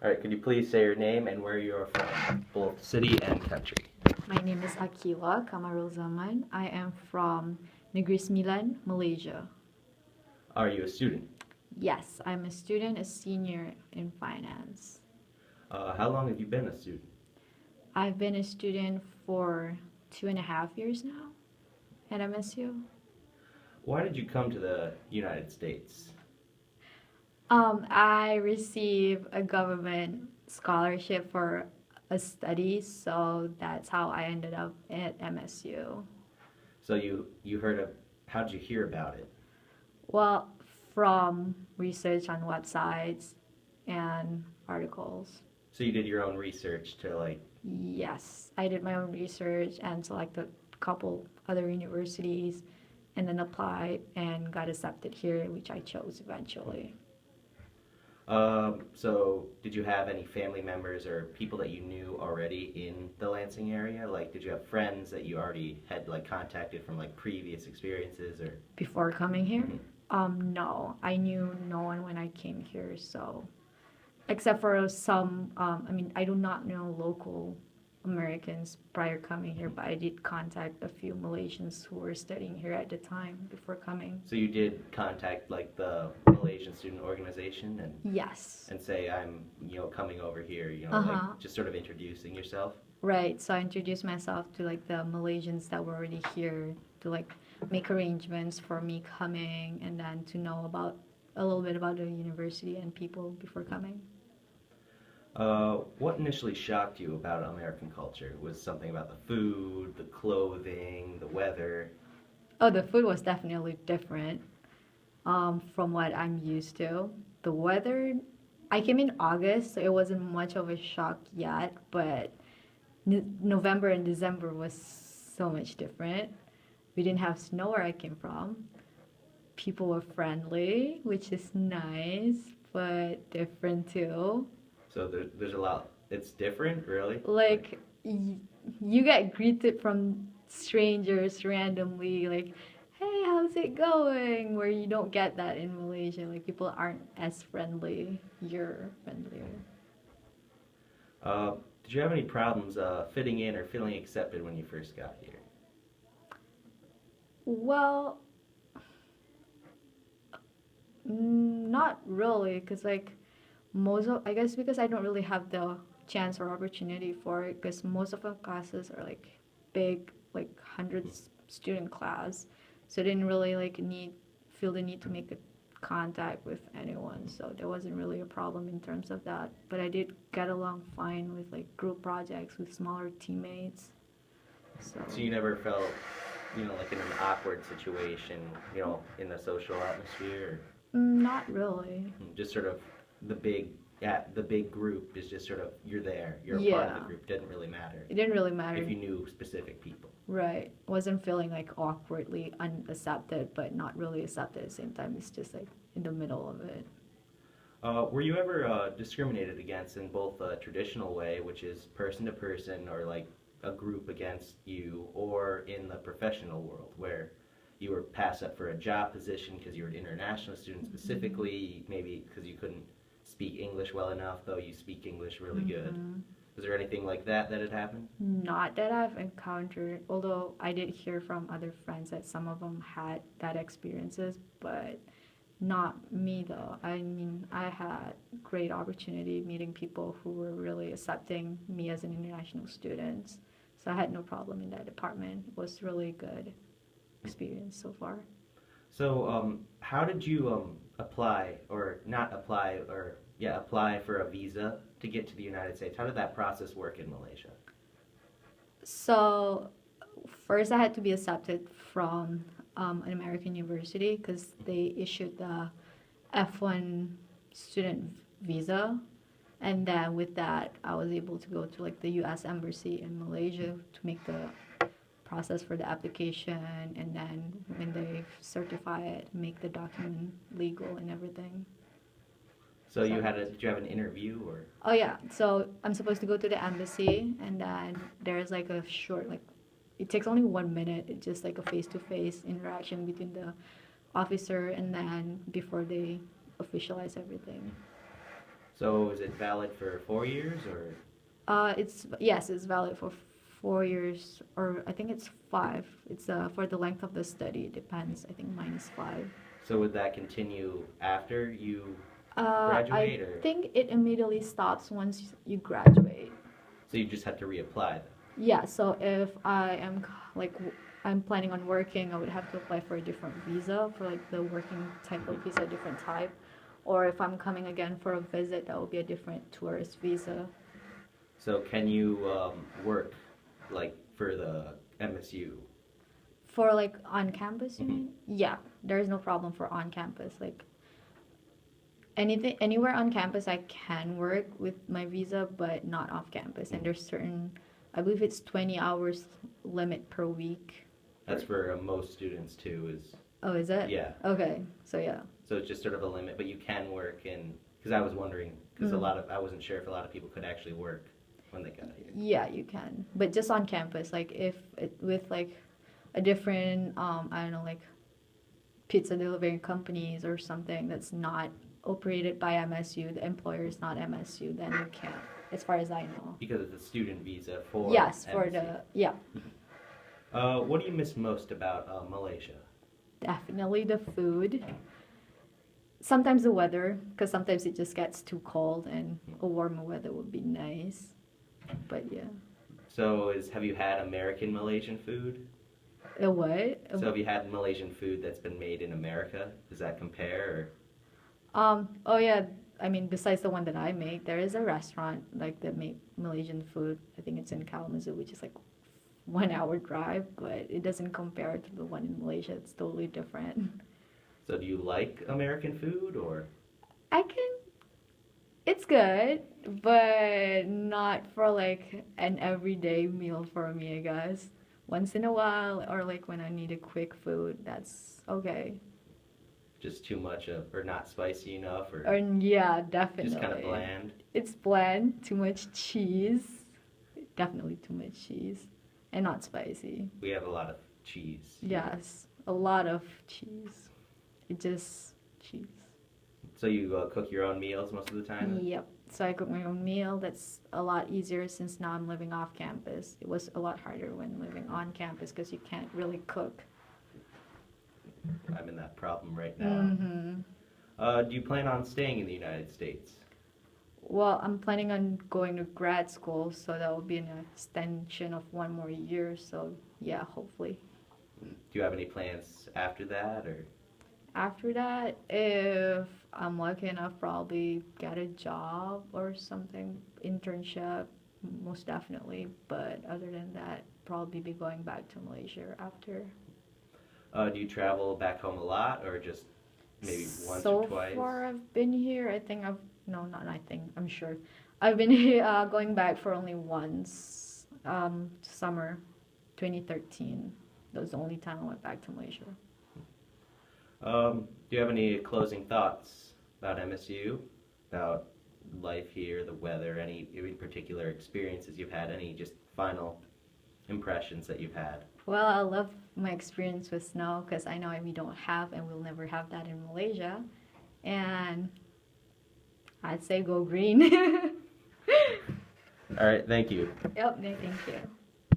All right, could you please say your name and where you're from, both city and country? My name is Akila Kamarul Zaman. I am from Negeri Sembilan, Malaysia. Are you a student? Yes, I'm a student, a senior in finance. How long have you been a student? I've been a student for 2.5 years now at MSU. Why did you come to the United States? I received a government scholarship for a study, so that's how I ended up at MSU. So you heard of, how did you hear about it? Well, from research on websites and articles. So you did your own research to like, Yes, I did my own research and selected a couple other universities and then applied and got accepted here, which I chose eventually. so did you have any family members or people that you knew already in the Lansing area? Like, did you have friends that you already had like contacted from like previous experiences or? Before coming here? Mhm. No, I knew no one when I came here, so except for some, I do not know local Americans prior coming here, but I did contact a few Malaysians who were studying here at the time before coming. So you did contact like the Malaysian Student Organization Yes. and say I'm coming over here, Uh-huh. like just sort of introducing yourself. Right, so I introduced myself to like the Malaysians that were already here to like make arrangements for me coming and then to know about a little bit about the university and people before coming. What initially shocked you about American culture? Was something about the food, the clothing, the weather? Oh, the food was definitely different from what I'm used to. The weather, I came in August, so it wasn't much of a shock yet, but November and December was so much different. We didn't have snow where I came from. People were friendly, which is nice, but different too. So there's a lot. It's different, really. Like, you get greeted from strangers randomly, like, hey, how's it going? Where you don't get that in Malaysia. Like, people aren't as friendly. You're friendlier. Did you have any problems fitting in or feeling accepted when you first got here? Well, not really, because like I guess because I don't really have the chance or opportunity for it, because most of our classes are like big, like hundreds student class, so I didn't really like feel the need to make a contact with anyone, so there wasn't really a problem in terms of that. But I did get along fine with like group projects with smaller teammates. So you never felt, like in an awkward situation, in the social atmosphere? Not really. Or just sort of the big, the big group is just sort of, you're there, you're a part of the Yeah. group, didn't really matter It didn't really matter. if you knew specific people. Right. Wasn't feeling like awkwardly unaccepted, but not really accepted at the same time. It's just like in the middle of it. Were you ever discriminated against in both a traditional way, which is person to person, or like a group against you, or in the professional world where you were passed up for a job position because you were an international student specifically, maybe because you couldn't speak English well enough, though you speak English really good? Was there anything like that had happened? Not that I've encountered, although I did hear from other friends that some of them had that experiences, but not me though. I mean, I had great opportunity meeting people who were really accepting me as an international student. So I had no problem in that department. It was really good experience so far. So, how did you apply or not apply, or apply for a visa to get to the United States? How did that process work in Malaysia? So first I had to be accepted from an American university because they issued the F1 student visa, and then with that I was able to go to like the US embassy in Malaysia to make the process for the application, and then when they certify it, make the document legal and everything. So did you have an interview or? Oh yeah, so I'm supposed to go to the embassy, and then there's like a short, like, it takes only 1 minute. It's just like a face-to-face interaction between the officer and then before they officialize everything. So is it valid for 4 years or? It's valid for 4 years, or I think it's 5. It's for the length of the study. It depends. I think mine is 5. So would that continue after you I graduate, or think it immediately stops once you graduate. so you just have to reapply then? Yeah, so if I am I'm planning on working, I would have to apply for a different visa for like the working type of visa, different type. Or if I'm coming again for a visit, that will be a different tourist visa. So can you work like for the MSU? For like on campus, you Mhm. mean? Yeah, there is no problem for on campus. Like anything, anywhere on campus, I can work with my visa, but not off campus. And there's certain, I believe it's 20 hours limit per week. That's for most students too. Is Oh, is it? yeah. Okay, so yeah. So it's just sort of a limit, but you can work in. Because I was wondering, because Mm. I wasn't sure if a lot of people could actually work when they got here. Yeah, you can, but just on campus. Like if it with like a different, I don't know, like pizza delivery companies or something that's not operated by MSU, the employer is not MSU, then you can't, as far as I know. Because it's a student visa for Yes, for MSU. yeah, What do you miss most about Malaysia? definitely the food. Sometimes the weather, because sometimes it just gets too cold, and a warmer weather would be nice. But yeah, So have you had American Malaysian food? a what? So have you had Malaysian food that's been made in America? Does that compare? Oh yeah, I mean, besides the one that I make, there is a restaurant like that make Malaysian food. I think it's in Kalamazoo, which is like 1 hour drive, but it doesn't compare to the one in Malaysia. It's totally different. So do you like American food or? It's good, but not for like an everyday meal for me, I guess. Once in a while, or like when I need a quick food, that's okay. Just too much of, or not spicy enough, or Or yeah, definitely. just kind of bland? It's bland, too much cheese. Definitely too much cheese. And not spicy. We have a lot of cheese. Yes, a lot of cheese. It just cheese. So you cook your own meals most of the time? Yep. So I cook my own meal. That's a lot easier since now I'm living off campus. It was a lot harder when living on campus because you can't really cook. I'm in that problem right now. Mm-hmm. Do you plan on staying in the United States? Well, I'm planning on going to grad school, so that will be an extension of 1 more year. So yeah, hopefully. Do you have any plans after that, or? After that, if I'm lucky enough, probably get a job or something, internship, most definitely. But other than that, probably be going back to Malaysia after. Do you travel back home a lot, or just maybe once So or twice? far, I've been here. I'm sure. I've been here, going back for only once, summer 2013. That was the only time I went back to Malaysia. Do you have any closing thoughts about MSU, about life here, the weather, any in particular experiences you've had, any just final impressions that you've had? Well, I love my experience with snow because I know we don't have and we'll never have that in Malaysia. And I'd say go green. All right, thank you. Yep, no, thank you.